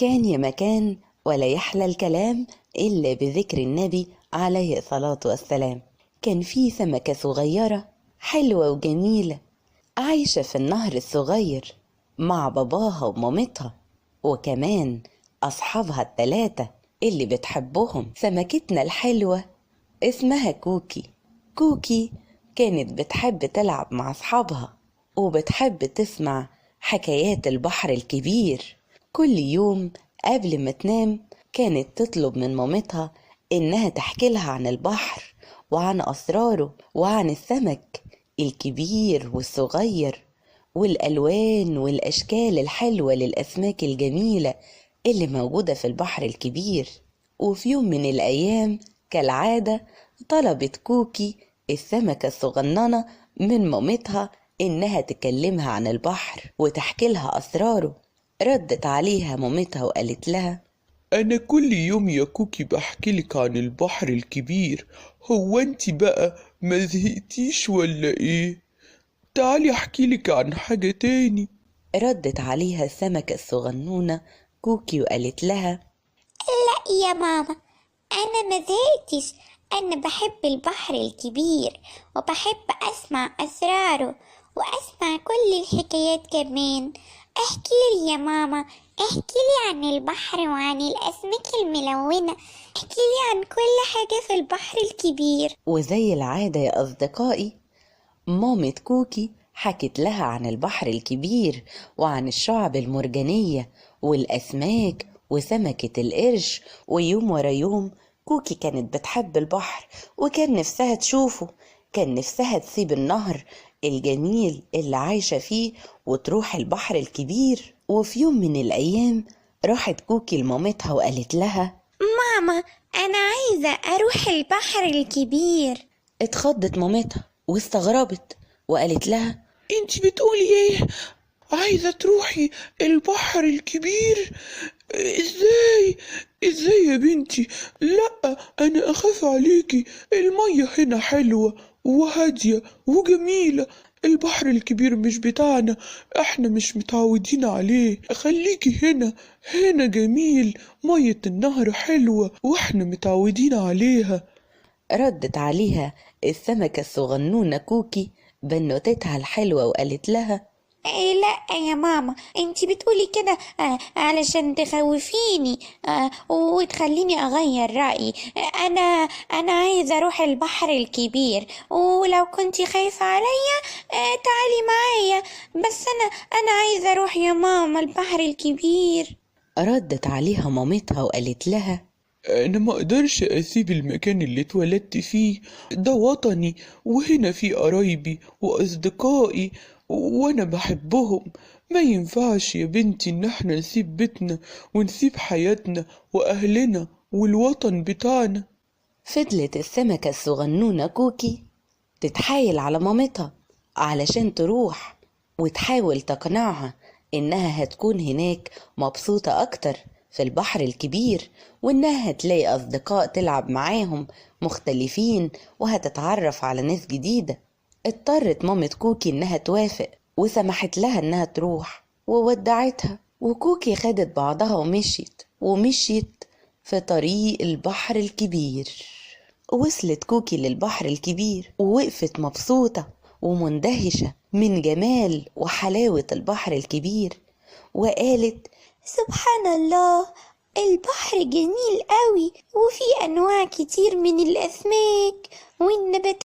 كان يا مكان ولا يحلى الكلام إلا بذكر النبي عليه الصلاة والسلام. كان في سمكة صغيرة حلوة وجميلة عايشة في النهر الصغير مع باباها ومامتها وكمان أصحابها التلاتة اللي بتحبهم. سمكتنا الحلوة اسمها كوكي. كوكي كانت بتحب تلعب مع أصحابها وبتحب تسمع حكايات البحر الكبير. كل يوم قبل ما تنام كانت تطلب من مامتها إنها تحكي لها عن البحر وعن أسراره وعن السمك الكبير والصغير والألوان والأشكال الحلوة للأسماك الجميلة اللي موجودة في البحر الكبير. وفي يوم من الأيام كالعادة طلبت كوكي السمكة الصغننة من مامتها إنها تكلمها عن البحر وتحكي لها أسراره. ردت عليها مامتها وقالت لها: أنا كل يوم يا كوكي بحكيلك عن البحر الكبير، هو انتي بقى ما زهقتيش ولا ايه؟ تعالي احكيلك عن حاجة تاني. ردت عليها السمكة الصغنونة كوكي وقالت لها: لا يا ماما، أنا ما زهقتش. أنا بحب البحر الكبير وبحب أسمع أسراره وأسمع كل الحكايات كمان. احكيلي يا ماما، احكيلي عن البحر وعن الأسماك الملونة، احكيلي عن كل حاجة في البحر الكبير. وزي العادة يا أصدقائي مامة كوكي حكت لها عن البحر الكبير وعن الشعب المرجانية والأسماك وسمكة القرش. ويوم ورا يوم كوكي كانت بتحب البحر وكان نفسها تشوفه. كان نفسها تسيب النهر الجميل اللي عايشة فيه وتروح البحر الكبير. وفي يوم من الأيام راحت كوكي لمامتها وقالت لها: ماما، أنا عايزة أروح البحر الكبير. اتخضت مامتها واستغربت وقالت لها: انتي بتقولي ايه؟ عايزة تروحي البحر الكبير؟ ازاي يا بنتي؟ لا، انا اخاف عليكي. المية هنا حلوة وهادية وجميلة. البحر الكبير مش بتاعنا، احنا مش متعودين عليه. خليكي هنا جميل، مية النهر حلوة واحنا متعودين عليها. ردت عليها السمكة الصغنونة كوكي بنوتتها الحلوة وقالت لها: إيه، لا يا ماما، انتي بتقولي كده علشان تخوفيني وتخليني اغير رأيي. انا عايزة اروح البحر الكبير، ولو كنتي خايفة عليا تعالي معايا. بس انا عايزة اروح يا ماما البحر الكبير. ردت عليها مامتها وقالت لها: أنا ما أقدرش أسيب المكان اللي اتولدت فيه، ده وطني وهنا فيه قرايبي وأصدقائي وأنا بحبهم. ما ينفعش يا بنتي إن احنا نسيب بيتنا ونسيب حياتنا وأهلنا والوطن بتاعنا. فضلت السمكة الصغنونة كوكي تتحايل على مامتها علشان تروح وتحاول تقنعها إنها هتكون هناك مبسوطة أكتر في البحر الكبير وإنها هتلاقي أصدقاء تلعب معاهم مختلفين وهتتعرف على ناس جديدة. اضطرت مامة كوكي إنها توافق وسمحت لها إنها تروح وودعتها. وكوكي خدت بعضها ومشيت في طريق البحر الكبير. وصلت كوكي للبحر الكبير ووقفت مبسوطة ومندهشة من جمال وحلاوة البحر الكبير وقالت: سبحان الله، البحر جميل قوي وفي أنواع كتير من الأسماك والنباتات